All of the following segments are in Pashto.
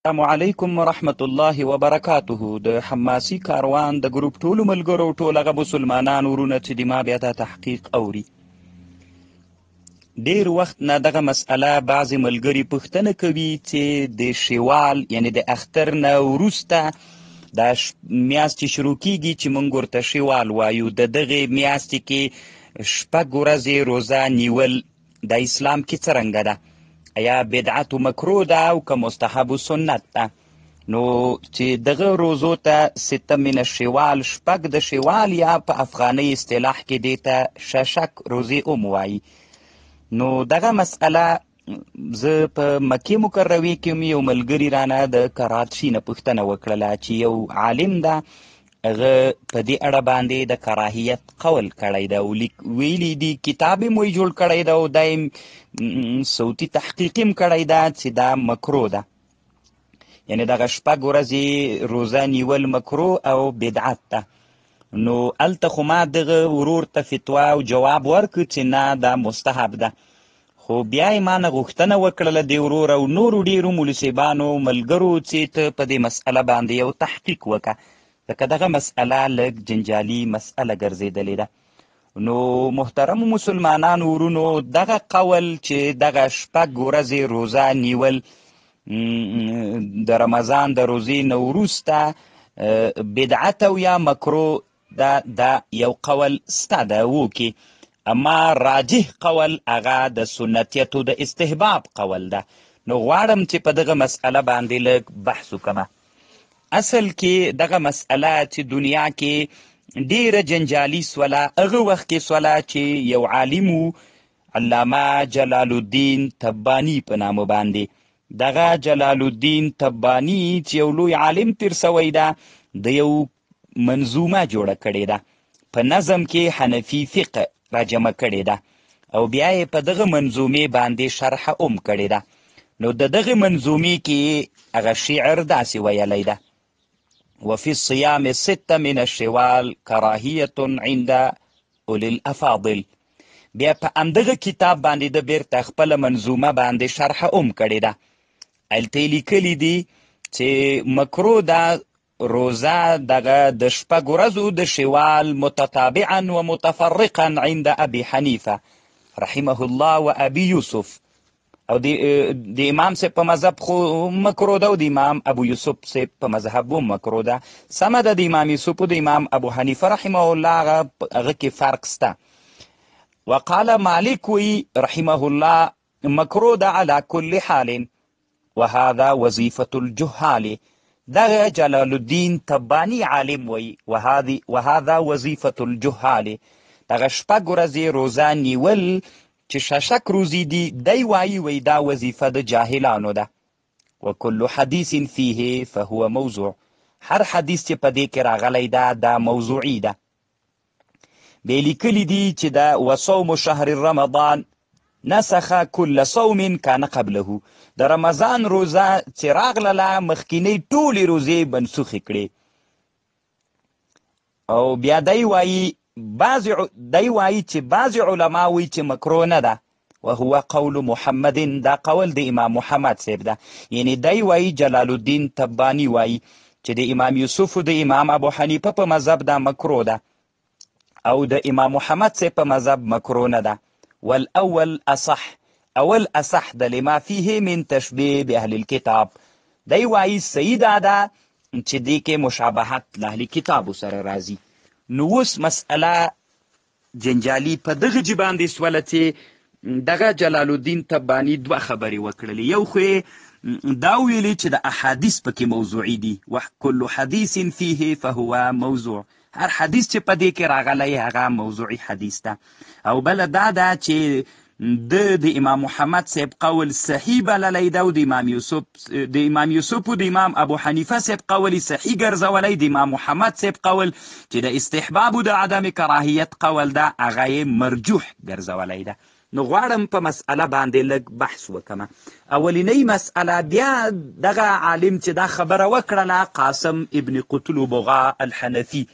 السلام علیکم ورحمت الله وبرکاته. د حماسي کاروان د ګروپ ټولو ملګرو ټول هغه مسلمانان ورونه چې د ما بیا دا تحقیق اوري، ډیر وخت نه دغه مسئله بعضې ملګري پوښتنه کوي چې د شوال یعنی د اختر نه وروسته دا میاشتې شروع کیږي چې موږ ورته شوال وایو، د دغې میاشتې کې شپږ ورځې روزه نیول د اسلام کې څرنګه ده؟ یا بدعت و مکروه ده او که مستحب و سنت ده؟ نو چې دغه روزو ته سته من شوال، شپږ د شوال یا په افغاني اصطلاح کې دې ته ششک روزې هم وایي. نو دغه مسئله زه په مکې مکرمې کې یو ملګري رانه د کراچي نه پوښتنه وکړله چې یو عالم ده، هغه په دې اړه باندې د کراهیت قول کړی ده او ویلي دي، کتاب یې موی جوړ کړی ده او دا یې صوتي تحقیق هم کړی ده چې دا مکروه ده، یعنی دغه شپږ ورځې روزه نیول مکروه او بدعت ده. نو هلته خو ما دغه ورور ته فتوا او جواب ورکړ چې نه دا مستحب ده، خو بیا یې ما نه غوښتنه وکړله د ورور او نورو ډېرو مولوسیبانو ملګرو چې ته په دې مسئله باندې یو تحقیق وکړه، ځکه دغه مسئله لږ جنجالي مسئله ګرځېدلې ده. نو محترمو مسلمانانو ورونو، دغه قول چې دغه شپږ ورځې روزه نیول د رمضان د روزې نه وروسته بدعت او یا مکروه دا یو قول سته ده وکي، اما راجح قول هغه د سنتیتو د استحباب قول ده. نو غواړم چې په دغه مسئله باندې لږ بحث وکړم. اصل کې دغه مسئله چې دنیا کې ډیره جنجالي سوله، هغه وخت کې سوله چې یو عالم علامه جلال الدین تبانی په نامه باندې، دغه جلال الدین تبانی چې یو لوی عالم تیر سوی ده، د یو منظومه جوړه کړې ده، په نظم کې حنفي فقه را جمع کړې ده او بیا یې په دغه منظومې باندې شرح هم کړې ده. نو د دغه منظومې کې هغه شعر داسې ویلی ده: وفي الصيام ست من الشوال كراهية عند أولي الأفاضل. بیا په همدغه کتاب باندې د بیرته خپله منظومه باندې شرح هم کړې ده. هلته یې لیکلي دي چې مکروه ده روزه دغه د شپږ ورځو د شوال متتابعا و متفرقا عند ابي حنیفه رحمه الله و ابي یوسف، او د امام صاحب په مذهب خو مکروه ده او د امام ابو یوسف صاحب په مذهب هم مکروه ده. سمه ده، د امام یوسف او د امام ابو حنیفه رحمه الله هغه کې فرق سته. وقال مالک وی رحمه الله مکروه ده على كل حال وهذا وظيفة الجهال. دغه جلال الدین تبانی عالم وی وهذا وظیفة الجهال، دغه شپږ ورځې روزه نیول چې ششک روزي دي، دی وی دا وظیفه د جاهلانو ده. وکل حدیث فیه فهو موضوع، هر حدیث چې په دې کې راغلی ده دا موضوعي ده. بیا لیکلي دي چې دا وصوم شهر رمضان نسخ كل صوم كان قبله، د رمضان روزه چې راغله مخکینی ټولې روزې منسوخې کړې. او بیا دی وایي چې بعضې علما وایي چې مکروه نه ده، وهو قول محمد، دا قول د امام محمد صاحب ده. یعنی دی وایي جلال الدین تبانی وایي چې د امام یوسف او د امام ابو حنیفه په مذهب دا مکروه ده او د امام محمد صاحب په مذهب مکروه نه ده. والاول اصح، اول اصح ده لما فيه من تشبیه باهل الكتاب. دی وایي صحیح ده چې دې کې مشابهت له اهل کتابو سره راځي. نو اوس مسئله جنجالي په دغه جې باندې سوله چې دغه جلال الدین تبانی دوه خبرې وکړلې. یو خو دا ویلي چې د احادیث پکې موضوعي دي، وکل حدیث فیه فهو موضوع، هر حدیث چې په دې کې راغلی هغه موضوعي حدیث ده. او بله دا ده چې د امام محمد صاحب قول صحیح بللی ده او د امام یوسف او د امام ابو حنیفه صاحب قول صحیح ګرځولی، د امام محمد صاحب قول چې د استحباب او د عدم کراهیت قول ده هغه یې مرجوح ګرځولی ده. نو غواړم په مسئله باندې لږ بحث وکړم. اولینی مسئله، بیا دغه عالم چې دا خبره وکړله قاسم ابن قطلبغه الحنفي،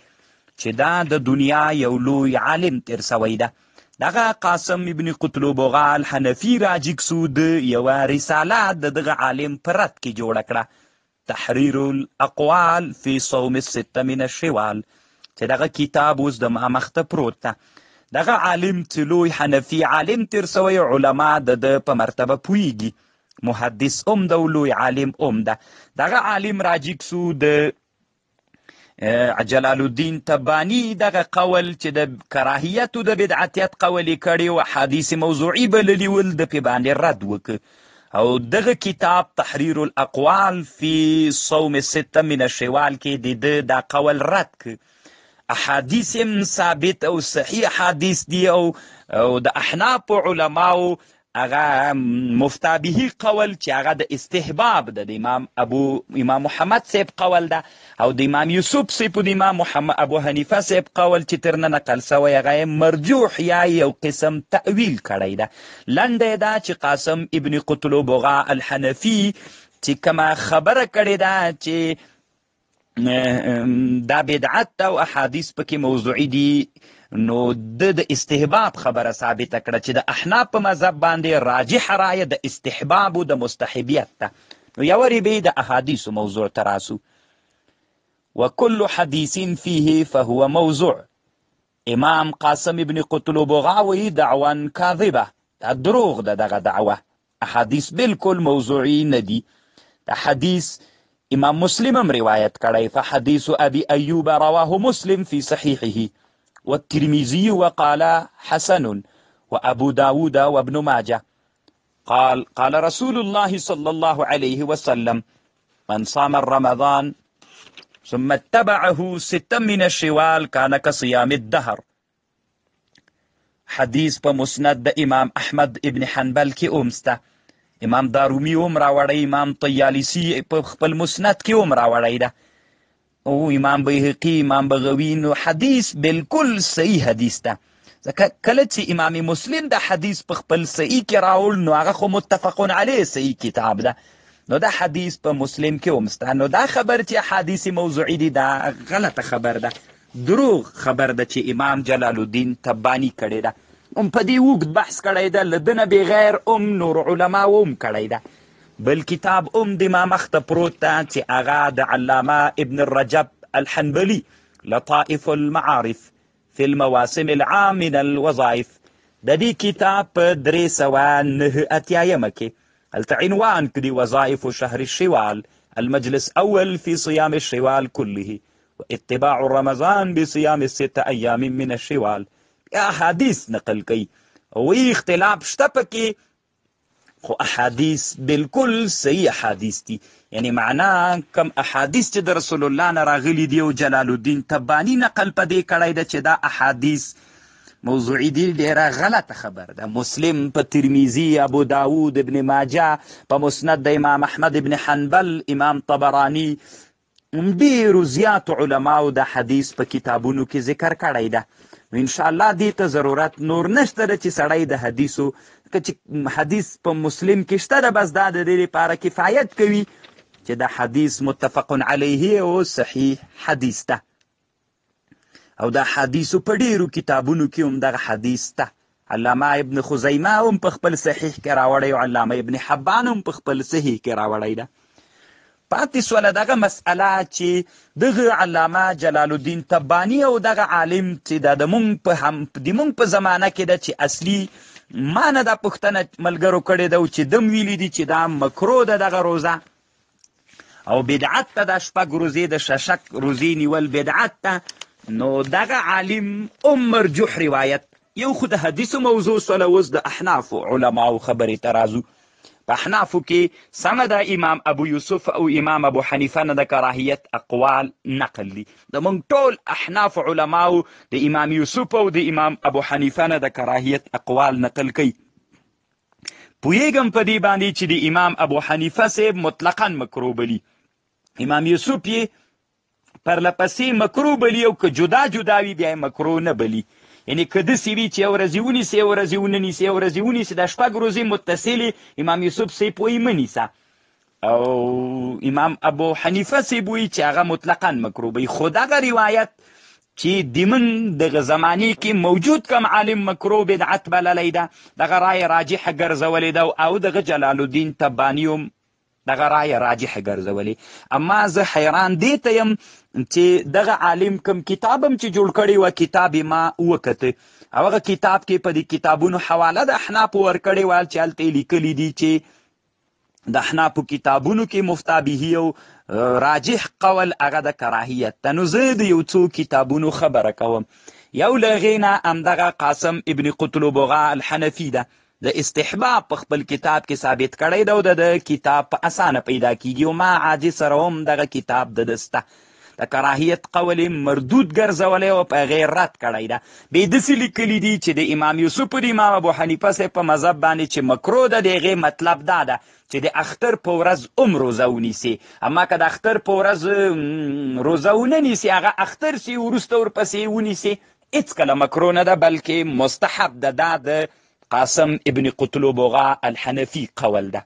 چې دا د دنیا یو لوی عالم تیر سوی ده، دغه قاسم ابن قطلبغه الحنفي راجګ سو د یوه رساله د دغه عالم په رد کې جوړه کړه. تحریر الاقوال فی صوم السته من الشوال، چې دغه کتاب اوس د ما مخته پروت ده. دغه عالم چې لوی حنفي عالم تیر سوی، علما د په مرتبه پوهیږي، محدث ام ده او لوی عالم ام ده. دغه عالم راجیک سو د جلال الدین تبانی دغه قول چې د کراهیت او د بدعتیت قول یې کړی و، حدیث موضوعي بللی ول، د پې باندې رد وکړ. او دغه کتاب تحریر الاقوال فی صوم السته من الشوال کې د ده دا قول رد کړ. احادیث هم ثابت او صحیح حدیث دی، او د احناف علماو هغه مفتابهی قول چې هغه د استحباب ده، د امام محمد صاحب قول ده، او د امام یوسف صاحب او د امام ابو حنیفه صاحب قول چې ترنه نقل سوی هغه مرجوح یا یو قسم تأویل کړی ده. لنډه ده چې قاسم ابن قطلبغه الحنفي چې کومه خبره کړې ده چې دا بدعت او احادیث پکې موضوعي دي، نو د استحباب خبره ثابته کړه چې د احناف په مذهب باندې راجح رایه د استحباب او د مستحبیت ده. نو یوارې به د احادیثو موضوع ته راسو. وکل حدیث فیه فهو موضوع. امام قاسم ابن قطلبغه وایي دعوا کاذبه، دا دروغ ده دغه دعوه، احادیث بالکل موضوعي نه دي. دا حدیث امام مسلم هم روایت کړی، فحدیث ابي ایوب رواه مسلم في صحيحه والترمذي وقال حسن وابو داود وابن ماجه قال رسول الله صلى الله عليه وسلم من صام رمضان ثم اتبعه ستا من الشوال كان كصيام الدهر. حدیث په مسند د امام احمد ابن حنبل کې اومسته، امام دارومی هم راوړی، امام طیالیسی په خپل مسند کې هم راوړی ده، او امام بیهقی، امام بغوی. نو حدیث بالکل صحیح حدیث ده. ځکه کله چې امام مسلم د حدیث په خپل صحیح کې راوړ، نو هغه خو متفقون علیه صحیح کتاب ده، نو دا حدیث په مسلم کې هم سته. نو دا خبر چې حدیث موضوعي دي دا غلطه خبر ده، دروغ خبر ده چې امام جلال الدین تبانی کړی ده. په دې اوږد بحث کړی ده، له دنه بغیر نور علماو هم کړی ده. بل کتاب د ما مخته پروت ده چې هغه د علامه ابن الرجب الحنبلي لطائف المعارف في المواسم العام من الوظائف، د دې کتاب په 389 کې هلته عنوان کړي وظائف شهر الشوال، المجلس اول في صيام الشوال كله واتباع رمضان بصيام الست ايام من الشوال. احادیث نقل کوي او اختلاف شته پکې، خو احادیث بالکل صحیح احادیث دي. یعنی معنا کم احادیث چې د رسول الله نه راغلي دي او جلال الدین تبانی نقل پدې کړی ده چې دا احادیث موضوعي دي، ډیره غلطه خبر ده. مسلم په ترمذی، ابو داود، ابن ماجه، په مسند د امام احمد ابن حنبل، امام طبرانی، ډیرو زیات علماو د حدیث په کتابونو کې ذکر کړی ده. ان شاء الله دې ته ضرورت نور نشته چې سړی د حدیثو، چې حدیث په مسلم کې شته ده، بس دا د دې لپاره کفایت کوي چې د حدیث متفق علیه او صحیح حدیث ده. او دا حدیثو په ډیرو کتابونو کې هم دغه حدیث ده. علامه ابن خزیمه هم په خپل صحیح کې راوړی، او علامه ابن حبان هم په خپل صحیح کې راوړی ده. پاتې سوله دغه مسئله چې دغه علامه جلال الدین تبانی او دغه عالم چې د مونږ په زمانه کې ده چې اصلي ما نه دا پوښتنه ملګرو کړې ده چې دم ویلي دي چې دا مکرو ده دغه روزه او بدعت ته د شپږ روزې د ششک روزې نیول بدعت ته. نو دغه عالم مرجوح روایت، یو خو د حدیثو موضوع سوله، اوس د احنافو علماو خبرې ته راځو. په احنافو کې سمه ده امام ابو یوسف او امام ابو حنیفه نه د کراهیت اقوال نقل دي. د موږ ټول احناف علماو د امام یوسف او د امام ابو حنیفه نه د کراهیت اقوال نقل کوي. پوهیږم په دې باندې چې د امام ابو حنیفه صاحب مطلقاً مکروه بلي، امام یوسف یې پرلپسې مکروه بلي، او که جدا جدا وي بیا یې مکروه نه بلي. یعنی که داسې وي چې یو ورځې ونیسي، یو ورځې ونه نیسي، یو ورځې ونیسي، د شپږ ورځې متصلې امام یوسف صاحب وایي مه نیسه، او امام ابو حنیفه صاحب وایي چې هغه مطلقاً مکروه بلي. خو دغه روایت چې د من دغه زمانې کې موجود کم عالم مکروه بدعت بللی ده، دغه رای راجحه ګرځولې ده، او دغه جلال الدین تبانی هم دغه رایه راجحه ګرځولې. اما زه حیران دې ته یم چې دغه عالم کوم کتاب هم چې جوړ کړی و کتاب یې ما وکته او هغه کتاب کې په دې کتابونو حواله د احنافو ورکړې وه چې هلته یې لیکلي دي چې د احنافو کتابونو کې مفتابهي او راجح قول هغه د کراهیت ده. نو زه د یو څو کتابونو خبره کوم. یو له هغې نه همدغه قاسم ابن قطلبغا الحنفي ده، د استحباب په خپل کتاب کې ثابت کړی ده او د کتاب په اسانه پیدا کیږي او ما عاجز سره هم دغه کتاب د دسته د کراهیت قول مردود ګرځولی او په هغې رد کړی ده. بې داسې لیکلي دي چې د امام یوسف د امام ابو حنیفه صاحب په مذهب باندې چې مکروه ده، د هغې مطلب دا ده چې د اختر په ورځ هم روزه ونیسي. اما که د اختر په ورځ روزه ونه نیسي، هغه اختر سي وروسته ورپسې ونیسي، هېڅکله مکروه نه ده بلکې مستحب ده. دا د قاسم ابن قطلبغا الحنفي قول ده.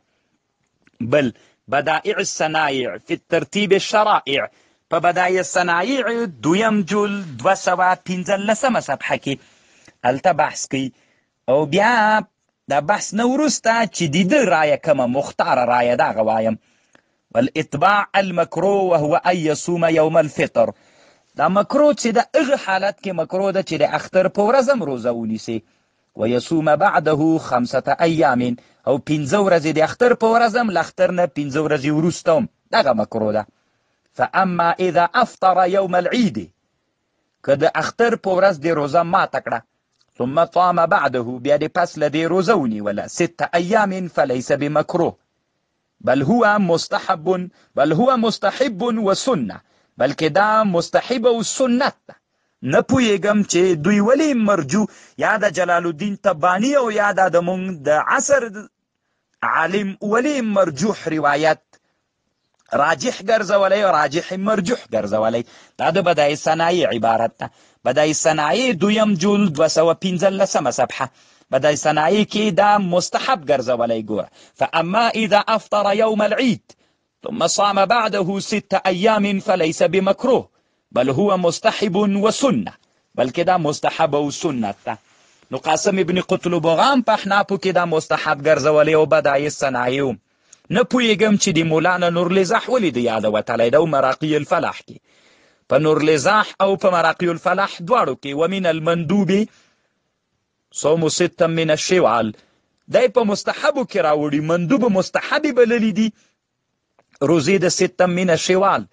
بل بدائع الصنایع فی الترتیب الشرائع، په بدایع الصنایع دویم جل 215 صفحه کې هلته بحث کوي او بیا دا بحث نه وروسته چې د ده رایه کومه مختاره رایه ده هغه وایم. والاتباع المکروه وهو ان یصوم یوم الفطر، دا مکروه چې د هغه حالت کې مکروه ده چې د اختر په ورځ هم روزه ونیسي. ویصوم بعده 5 ایام، او 5 ورځې د اختر په ورځ هم له اختر نه 5 ورځې وروسته هم دغه مکروه ده. فاما اذا افطر يوم العيد، که د اختر په ورځ د روزه ماته کړه، ثم صام بعده، بیا د پس له دې روزه ونیوله 6 ایام، فلیس بمکروه بل هو مستحب وسنه، بلکې دا مستحب او سنت ده. نه پوهېږم چې دوی ولې مرجو یا د جلال الدین تبانی او یا د مونږ د عصر عالم ولې مرجوح روایت راجح ګرځولی او راجح مرجوح ګرځولی. دا د بدایع صنایع عبارت ده. بدایع صنایع دویم جلد 215 صفحه، بدایع صنایع کې دا مستحب ګرځولی. ګوره، فاما اذا افطر یوم العید ثم صام بعده 6 ایام فلیس بمکروه بل هو مستحب وسنه، بلکې دا مستحب او سنت ده. نو قاسم ابن قطلبغا په احنافو کې دا مستحب ګرځولی او بدایع صنایع. نه پوهېږم چې د مولانا نورلزاح ولې د یاده وتلی ده او مراقي الفلاح کې. په نورلزاح او په مراقي الفلاح دواړو کې ومن المندوب صوم 6 من الشوال، دی په مستحبو کې راوړي. مندوب مستحبې بللی دي روزې د 6 من الشوال.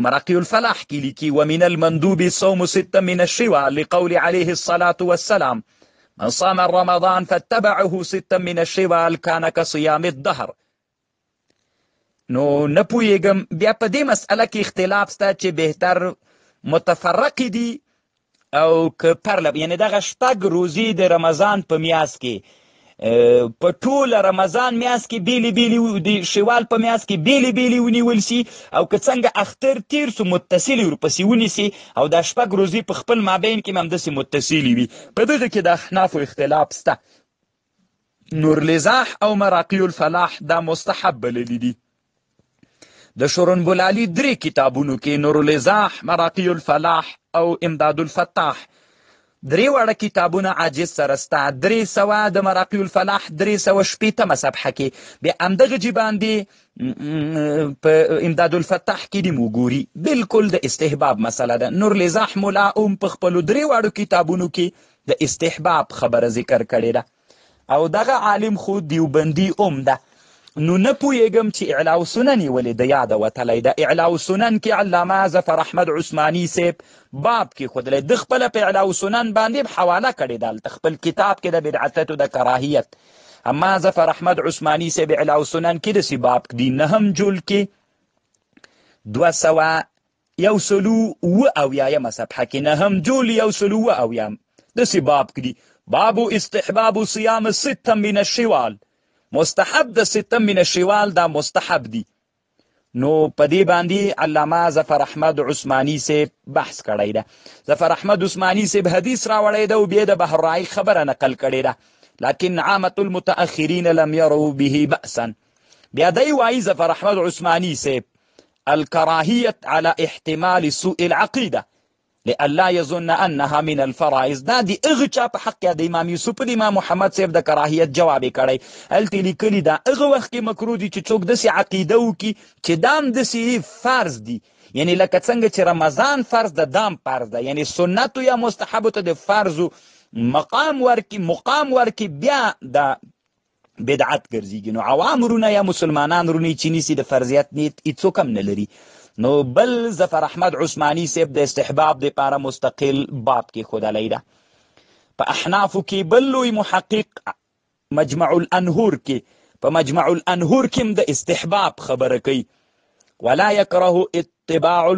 مراقي الفلاح کې لیکي ومن المندوب صوم 6 من الشوال لقول عليه الصلاة والسلام من صام رمضان فاتبعه 6 من الشوال كان كصيام الدهر. نو نه پوهېږم بیا په دې مسئله کې اختلاف شته چې بهتر متفرقې دي او که پرله، یعنې دغه 6 روزې د رمضان په میاشت کې په ټوله رمضان میاشت کې بیلې بیلې، د شوال په میاشت کې بیلې بیلې ونیول سي، او که څنګه اختر تیر سو متصلې ورپسې ونیسي، او دا 6 روزې په خپل مابین کې هم همداسې متصلې وي. په دغه کې د احنافو اختلاف شته. نورلزاح او مراقي الفلاح دا مستحب بللي دي. د شورنبلالي 3 کتابونو کې نورلزاح، مراقي الفلاح او امداد الفتاح 3 واړه کتابونه عاجز سره سته. 300 د مراقي الفلاح 380 صفحه کې بیا همدغه جې باندې په امداد الفتاح کې دې وګوري، بلکل د استحباب مسله ده. نورلزاح ملا هم په خپلو 3 واړو کتابونو کې د استحباب خبره ذکر کړې ده او دغه عالم خو دیوبندي هم ده. نو نه پوهېږم چې اعلاء سنن یې ولې د یاده وتلی ده. اعلاء سنن کې علامه ظفر احمد عثماني صاحب باب کې ښودلی، د خپله په اعلاء سنن باندې حواله کړې ده هلته خپل کتاب کې د بدعتو د کراهیت. اما ظفر احمد عثماني صاحب اعلاء سنن کې داسې باب دی 9 جلد کې 271 صفحه کې 9 جلد 170 داسې باب دی، باب استحباب صيام 6 من الشوال. مستحب د 6 من الشوال دا مستحب دی. نو په دې باندې علامه ظفر احمد عثماني صاحب بحث کړی ده. ظفر احمد عثماني صاحب حدیث راوړی ده او بیا د بهرائي خبره نقل کړې ده، لكن عامة المتأخرين لم يروا به بأسا. بیا دی وایي ظفر احمد عثماني صاحب الكراهية على احتمال سوء العقيدة، لئلا يظن انها من الفرائض. دا د هغه چا په حق کې د امام یوسف د امام محمد صاحب د کراهیت جواب یې کړی. هلته لیکلي دا هغه وخت کې مکروه دي چې څوک داسې عقیده وکړي چې دا هم داسې فرض دي، یعنی لکه څنګه چې رمضان فرض ده دام فرض ده، یعنی سنتو یا مستحبو ته د فرضو مقام ورکی بیا د بدعت ګرځېږي. نو عوام رونه یا مسلمانان رونه چې نیسي د فرضیت نیت هېڅوک هم نه لري. نو بل ظفر احمد عثماني صاحب د استحباب دپاره مستقل باب کې ښودلی ده. په احنافو کې بل لوی محقق مجمع الانهور کې په مجمع الانهور کې هم د استحباب خبره کوي. ولا يكره اتباع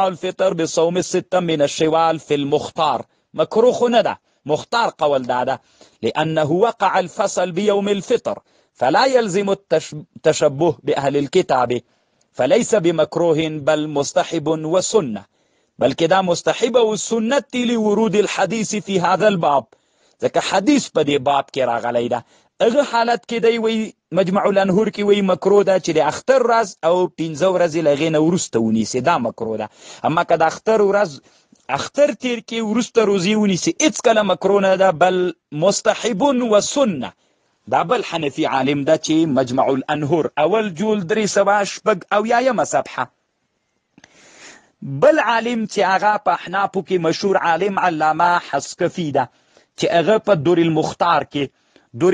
الفطر بصوم الستة من الشوال في المختار. مكروه نده مختار قول داده لأنه وقع الفصل بيوم الفطر فلا يلزم التشبه بأهل الكتاب فليس بمكروه بل مستحب وسنة، بل كده مستحب والسنة لورود الحديث في هذا الباب. ځکه حدیث په دې باب کې راغلی ده. هغه حالت کې دی وی مجمع الانهور کې وی مکروه ده چې د اختر ورځ او 15 ورځې له هغې نه وروسته ونیسي، دا مکروه ده. اما که د اختر ورځ اختر تیر کې وروسته روزي ونیسي هېڅکله مکروه نه ده بل مستحب و سنه. دا بل حنفي عالم ده چې مجمع الانهور اول جول 386 صفحه. بل عالم چې هغه په احنافو کې مشهور عالم علامه حسکفي ده چې هغه په دور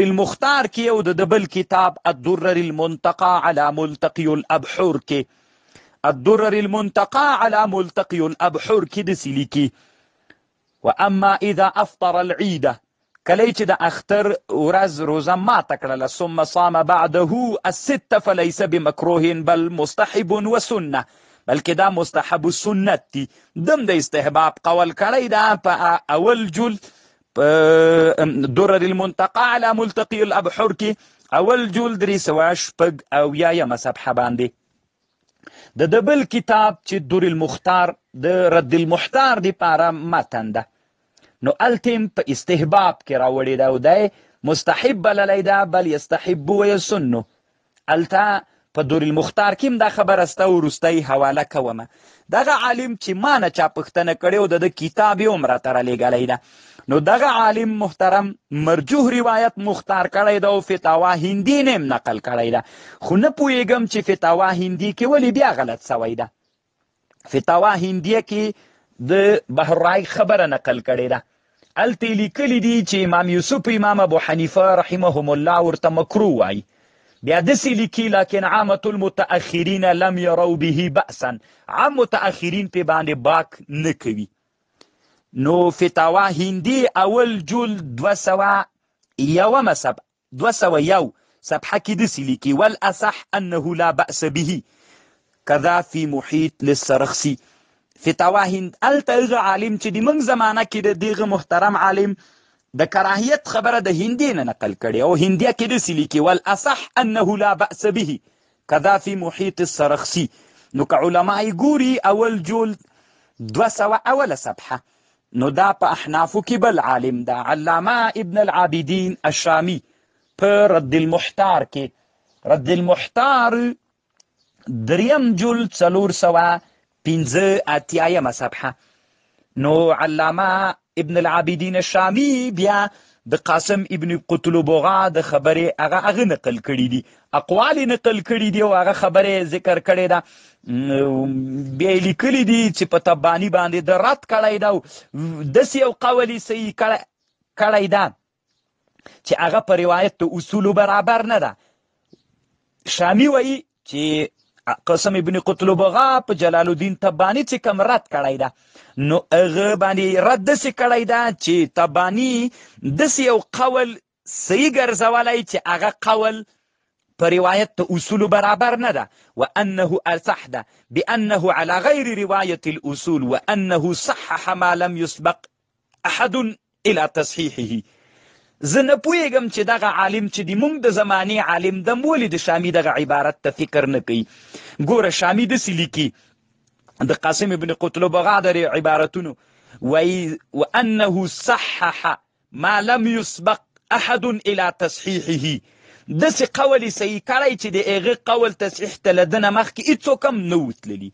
المختار کې او د بل کتاب الدرر المنتقى على ملتقي الابحور کې الدرر المنتقى على ملتقي الابحور کې داسې لیکي واما اذا افطر العيده کله چې د اختر ورځ روزه ماته کړله ثم صام بعده السته فليس بمکروه بل مستحب وسنه، بلکې دا مستحب سنت دي. دم د استحباب قول کړی دا په اول جل درر المنتقى على ملتقي الابحور کې اول جل 386 صفحه باندې. د بل کتاب چې در المختار د رد المحتار دپاره متن ده. نو التم په استحباب کې راوړی ده او دی مستحب بللی ده بل یستحب و یسنو. الته په در المختار کې هم دا خبره سته وروستی حواله کومه. دغه عالم چې ما نه چا پوښتنه کړې او د کتاب یې هم راته رالیږلی ده. نو دغه عالم محترم مرجوح روایت مختار کړی ده او فتاوا هندي نه هم نقل کړی ده، خو نه پوهېږم چې فتاوا هندي کې ولې بیا غلط سوی ده. فتاوا هندیه کې د بهرای خبره نقل کړې ده. هلته لیکلي دي چې امام یوسف امام ابو حنیفه رحمهم الله ورته مکروه وایي. بیا داسې لیکي لکن عامة المتأخرین لم یروا به بأسا، عام متأخرین پې باندې باک نه کوي. نو فتاوا هندي اول جول 201 صفحه کې داسې لیکي والاصح انه لا بأس به كذا في محيط للسرخسي. فتاوا هند الته هغه عالم چې د موږ زمانه کې د دغه محترم عالم د کراهیت خبره د هندي نه نقل کړي او هندیه کې داسې لیکي والاصح انه لا بأس به كذا في محيط السرخسي. نو که علما یې ګوري اول جول 201 صفحه نو دا په احنافو کې بل عالم ده علامه ابن العابدین الشامی په رد المحتار کې. رد المحتار دریم جل 485 صفحه. نو علامه ابن العابدین الشامی بیا د قاسم ابن قتلبغا د خبرې هغه نقل کړي دي، اقوال نقل کړي دي او هغه خبرې ذکر کړي ده. بیا لیکلي دي چې په تباني باندې د رد کړی ده او داسې یو قول یې صحیح کړی ده چې هغه په روایت د اصولو برابر نه ده. شامی وایي چې قاسم ابن قتلبغا په جلال الدین تبانی چې کوم رد کړی ده نو هغه باندې رد داسې کړی ده چې تبانی داسې یو قول صحیح ګرځولی چې هغه قول په روایت د اصولو برابر نه ده وانه اصح ده بانه على غیر روایت الاصول وانه صحح ما لم يسبق احد الى تصحیحه. زه نه پوهېږم چې دغه عالم چې د موږ د زمانې عالم ده ولې د شامي دغه عبارت ته فکر نه کوي. ګوره شامي داسې لیکي د قاسم ابن قتلبغا د عبارتونو وایي وانه صحح ما لم يسبق احد الى تصحیحه. داسې قول یې صحیح کړی چې د هغه قول تصحیح ته له ده نه مخکې هېڅوک هم نه و تللي.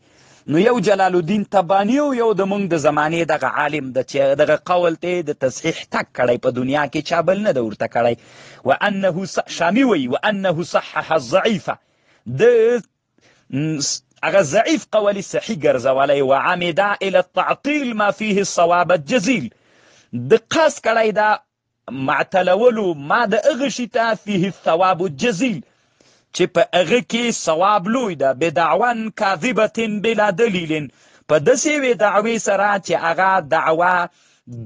نو یو جلال الدین تبانی یو د موږ د زمانې دغه عالم د چې دغه قول ته د تصحیح تک کړی په دنیا کې چا بل نه ده ورته کړی وانه شامی وی وانه صحح الضعیفه د هغه ضعیف قولی صحیح ګرځولی وعمد الى التعطیل ما فيه الصواب الجزیل د قصد کړی دا معتلولو ما د هغه شي ته فيه الثواب الجزیل چې په هغه کې ثواب لوی ده بدعوان کاذبة بلا دلیل په داسې یوې دعوې سره چې هغه دعوه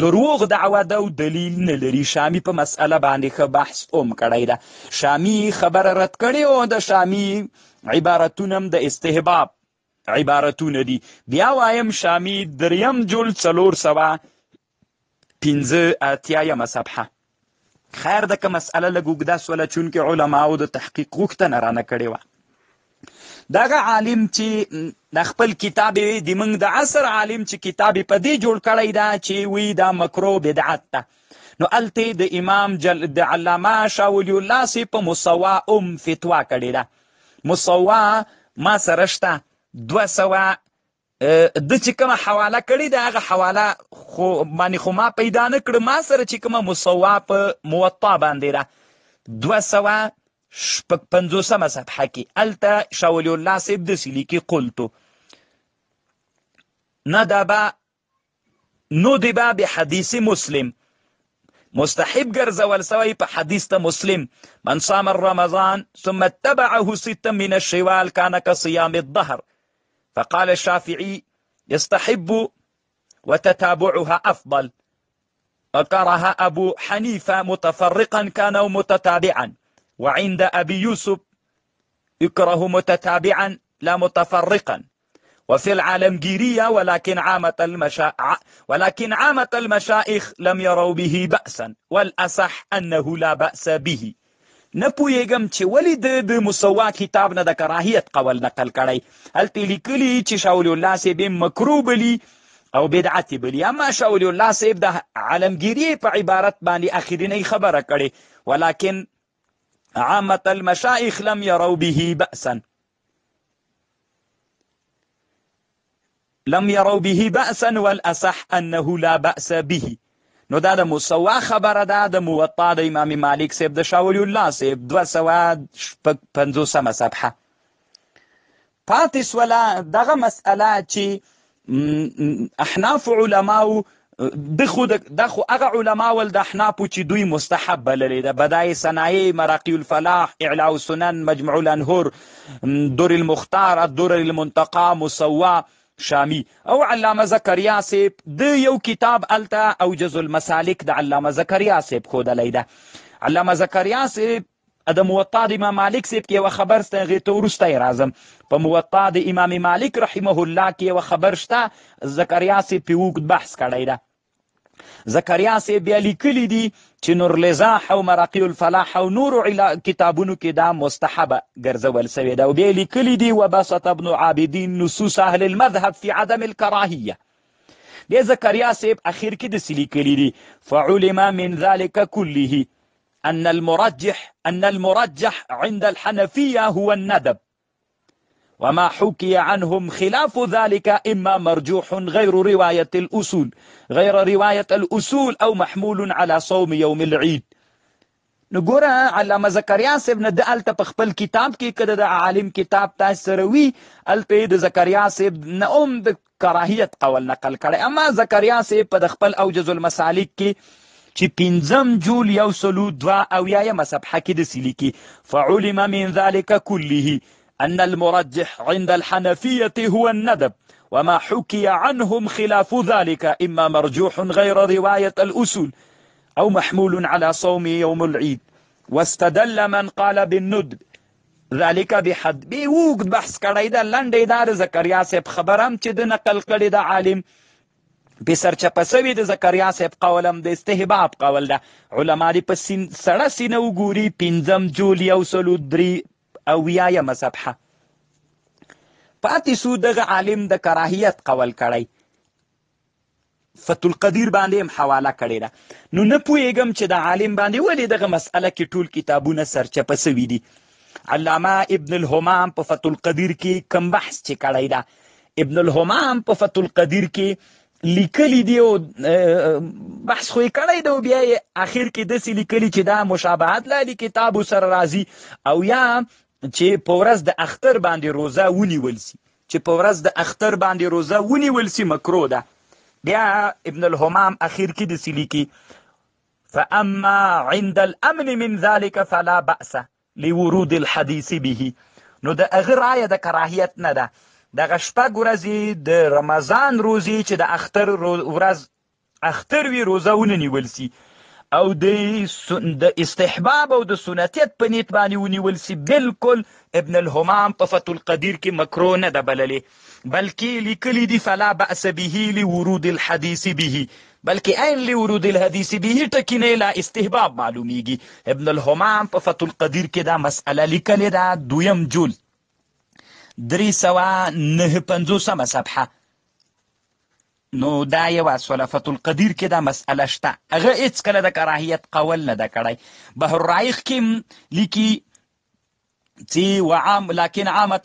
دروغ دعوه ده او دلیل نه لري. شامي په مسئله باندې ښه بحث هم کړی ده. شامي خبره رد کړې او د شامي عبارتونه هم د استحباب عبارتونه دي. بیا وایم شامي دریم جلد 485 صفحه. خیر دکه مسئله لږ اوږده سوله چونکې علماو د تحقیق غوښتنه رانه کړې وه. دغه عالم چې د خپل کتاب د موږ د عصر عالم چې کتاب یې په دې جوړ کړی ده چې وی دا مکروه بدعت ده، نو هلته د امام د علامه شاه ولی الله صاحب په مسوا فتوا کړې ده. مسوا ما سره شته 200 د چې کومه حواله کړې ده هغه حواله خو ما پیدا نه کړه. ما سره چې کومه مسوا په موطا باندې ده 250 صفحه کې هلته شاه ولی الله صاحب داسې لیکي قلتو ندب بحدیث مسلم مستحب ګرځول سوی په حدیث ته مسلم من صام رمضان ثم اتبعه 6 من الشوال كان كصيام الظهر فقال الشافعي يستحب وتتابعها أفضل وكره أبو حنيفة متفرقا كان متتابعا وعند أبي يوسف يكره متتابعا لا متفرقا وفي العالمگيرية ولكن عامة المشائخ لم يروا به بأسا والأصح أنه لا بأس به. نه پوهېږم چې ولې د مسوا کتاب نه د کراهیت قول نقل کړی. هلته لیکلي چې شاه ولی الله صاحب مکروه بلي او بدعت بلي، اما شاه ولی الله صاحب د عالمگیري په عبارت باندې اخرینۍ خبره کړې ولكن عامة المشائخ لم يروا به بأسا والأصح أنه لا بأس به. نو دا د مسوا خبره ده د موطا د امام مالک صاحب د شاه ولی الله صاحب 250 صفحه. پاتې سوله دغه مسئله چې احناف علماو د خو هغه علما ول د احنافو چې دوی مستحب بللې ده. بدایع صنایع، مراقی الفلاح، اعلاء السنن، مجموع الانهر، در المختار، الدر المنتقى، مسوا شامی او علامه زکریا صاحب د یو کتاب الته اوجز المسالک د علامه زکریا صاحب ښودلی ده. علامه زکریا صاحب د موطا د امام مالک صاحب کې یوه خبر شته، هغې ته وروسته یې راځم. په موطا د امام مالک رحمه الله کې یوه خبر شته، زکریا صاحب پې اوږد بحث کړی ده. زکریا صاحب بیا لیکلی دي چې نورالزاح او مراقی الفلاح او نورو کتابونو کې دا مستحبه ګرځول سوې ده. او بیا لیکلی دي وبسط ابن عابدین نصوص اهل المذهب في عدم الكراهیه. بیا زکریا صاحب اخر کې داسې لیکلی دي فعلم من ذلك كله أن المرجح عند الحنفية هو الندب وما حكي عنهم خلاف ذلك إما مرجوح غير رواية الأصول أو محمول على صوم يوم العيد. نګوره علامه زکریا صاحب نه د هلته په خپل کتاب کې که د عالم کتاب تاسو سره وي هلته یې د زکریا صاحب نه هم د کراهیت قول نقل کړی. اما زکریا صاحب په د خپل اوجز المسالک کې چې 5 جول 102 صفحه کې داسې لیکي فعلم من ذلك كله أن المرجح عند الحنفية هو الندب وما حكي عنهم خلاف ذلك إما مرجوح غير رواية الأصول أو محمول على صوم يوم العيد. واستدل من قال بالندب ذلك بحد بوجد بحث کړی ده. لنډې دا زکریا صاحب خبرم چې د نقل کړی د عالم په سرچپه سوي د زکریا صاحب قولم د استحباب قول ده. علما دې په سړه سینه وګوري 5 جول 103 صفحه. پاتې سو دغه عالم د کراهیت قول کړی فتح القدیر باندې هم حواله کړې ده. نو نه پوهېږم چې د عالم باندې ولې دغه مسئله کې ټول کتابونه سرچپه سوي دي. علامه ابن الهمام په فتح القدیر کې کم بحث چې کړی ده ابن الهمام په فتح القدیر کې لیکلی دی او بحث خو یې کړی دی او بیا یې اخر کې داسې لیکلي چې دا مشابهت لري کتابو سره راځي او یا چې په ورځ د اختر باندې روزه ونیول سي چې په ورځ د اختر باندې روزه ونیول سي مکروه ده. بیا ابن الهمام اخر کې داسې لیکي فاما عند الامن من ذلك فلا بأس لورود الحديث به. نو د هغه رایه د کراهیت نه ده. دغه شپږ ورځې د رمضان روزې چې د اختر ورځ اختر وي روزه ونه نیول سي او د استحباب او د سنتیت په نیت باندې ونیول سي بالکل ابن الهمام په فتح القدیر کې مکروه نه ده بللې بلکې لیکلي دي فلا بأس به لورود الحديث به بلکې عین لورود الحديث به ټکي نه لا استحباب معلومیږي. ابن الهمام په فتح القدیر کې دا مسئله لیکلې ده 2 جلد 359 صفحه. نو دا یوه سوله فتح القدیر کې دا مسئله شته هغه هېڅکله د کراهیت قول نه ده کړی. بحر الرایق کې لیکي چې لكن عامة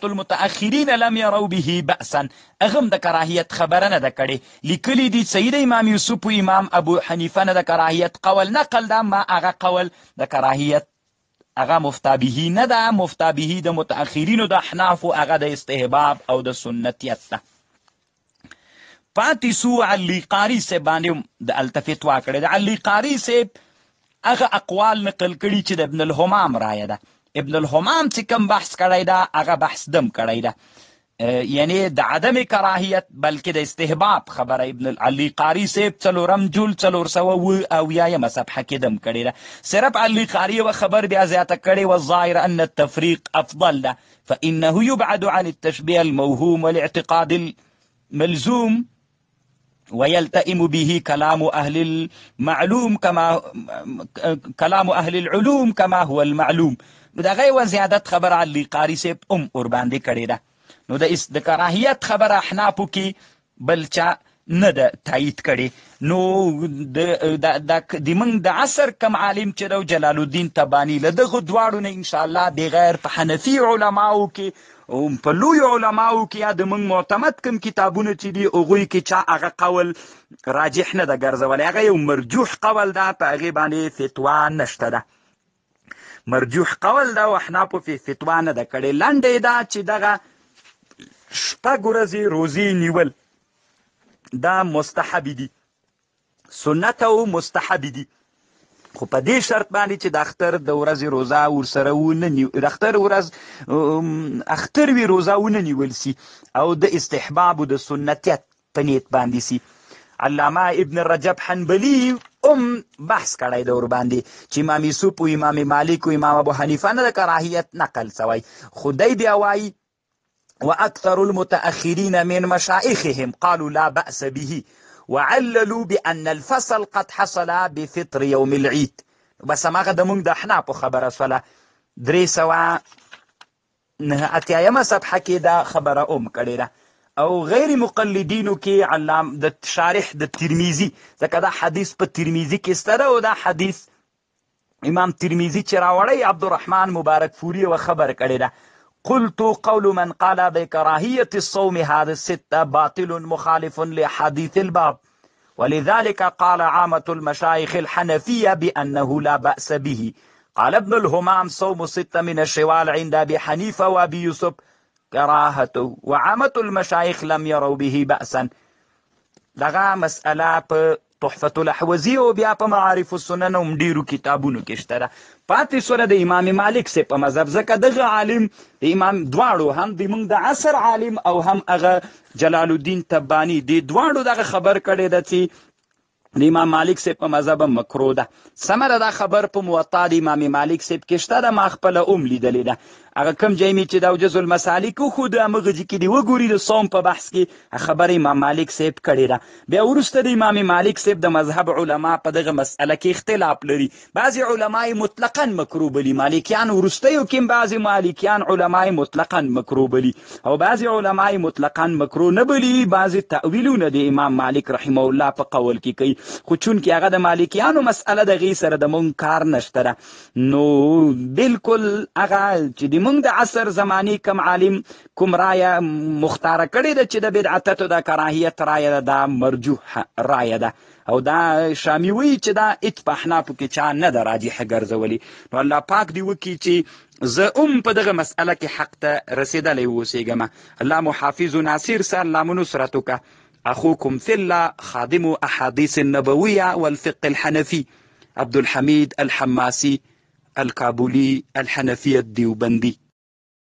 المتأخرين لم يروا به بأسا هغه هم د کراهیت خبره نه ده کړې. لیکلي دي سید امام یوسف و امام ابو حنیفه نه د کراهیت قول نقل ده ما هغه قول د کراهیت هغه مفتابهی نه ده. مفتابهی د متأخرینو د احنافو هغه د استحباب او د سنتیت ده. پاتې سو علي قاري صاحب باندې د التفتوا کړې ده. علي قاري صاحب هغه اقوال نقل کړي چې د ابن الهمام رایه ده. ابن الهمام چې کوم بحث کړی ده هغه بحث دم کړی ده یعنی د عدم کراهیت بلکې د استحباب خبره. ابن علي قاري صاحب 4 جلد 400 صفحه کې دم کړی ده. صرف علي قاري و خبر بیا زیاته کړی والظاهر ان التفريق افضل ده فانه يبعد عن التشبيه الموهوم والاعتقاد الملزوم ويلتئم به كلام أهل المعلوم كلام أهل العلوم كما هو المعلوم. نو دا غي وزیادت خبر علي قاري صاحب ور باندې کړی ده. نو د کراهیت خبر احنافو کې بل چا نه ده تایید کړي. نو د موږ د عصر کم عالم چې ده جلال الدین تباني له دغه دواړو نه انشاءالله بغیر په حنفي علماو کې په لوی علماو کې یا د موږ معتمد کوم کتابونه چې دي هغوی کې چا هغه قول راجح نه ده ګرځولی. هغه یو مرجوح قول ده په هغې باندې فتوا نشته ده. مرجوح قول ده او احنافو فتوا نه ده کړې. لنډه ده چې دغه شپږ ورځې روزې نیول دا مستحب دي سنت او مستحب دي خو په دې شرط باندې چې د اختر د ورځې روزه ورسره ونه د اختر ورځ اختر وي روزه ونه نیول سي او د استحباب او د سنتیت په نیت باندې سي. علامه ابن رجب حنبلی بحث کړی د ور باندې چې امام یوسف او امام مالک او امام ابو حنیفه نه د کراهیت نقل سوی. خدای بیا وایي وأكثر المتأخرين من مشائخهم قالوا لا بأس به وعللوا بأن الفصل قد حصل بفطر يوم العيد. بس ما غدا موږ د احنافو خبره سوله 389 صفحه کې دا خبره کړې ده او غیر مقلدینو کې علام د شارح د ترمذی ځکه دا حدیث په ترمذی کې ستره او دا حدیث امام ترمذی چې راوړی عبدالرحمن مبارک فوری و خبر کړی ده. قلت قول من قال بكراهية الصوم هذا الستة باطل مخالف لحديث الباب ولذلك قال عامة المشايخ الحنفية بأنه لا بأس به. قال ابن الهمام صوم 6 من الشوال عند أبي حنيفة وأبي يوسف كراهته وعامة المشايخ لم يروا به بأسا. دغه مسألة په تحفة الاحوزی او بیا په معارف السنن هم ډیرو کتابونو کې شته ده. پاتې سوره د امام مالک سے په مذهب ځکه دغه عالم د امام دواړو هم د موږ د عصر عالم او هم هغه جلال الدین تبانی د دواړو دغه خبر کړی ده چې د امام مالک صاحب په مذهب مکروه ده. سمره دا خبر په موطا د امام مالک صاحب کې شته ده. ما خپله لیدلې ده. هغه کوم ځای مې چې دا جز المسالک وښود همغه ځای کې دې وګوري د صوم په بحث کې خبره امام مالک صاحب کړې ده. بیا وروسته د امام مالک صاحب د مذهب علما په دغه مسأله کې اختلاف لري. بعضې علما یې مطلقا مکروه بلي. مالکیان وروستیو کې بعضې مالکیان علما یې مطلقا مکروه بلي او بعضې علما یې مطلقا مکروه نه بلي. بعضې تأویلونه د امام مالک رحمه الله په قول کې کوي خو چونکې هغه د مالکیانو مسأله د هغې سره د مونږ کار نشته ده نو بالکل هغه چې د زمونږ د عصر زماني کم عالم کوم رایه مختاره کړې ده چې د بدعتتو د کراهیت رایه ده، دا مرجوح رایه ده او دا شامی وی چې دا ات په احنافو کې چا نه ده راجحه ګرځولي. نو الله پاک دی وکړي چې زه په دغه مسأله کې حق ته رسېدلی اوسېږم. الله مو حافظ و ناصر سه، الله مو نصرت وکړه. اخوكم في الله خادم احاديث النبويه والفقه الحنفي عبد الحميد الحماسي الكابولي الحنفي الديوبندي.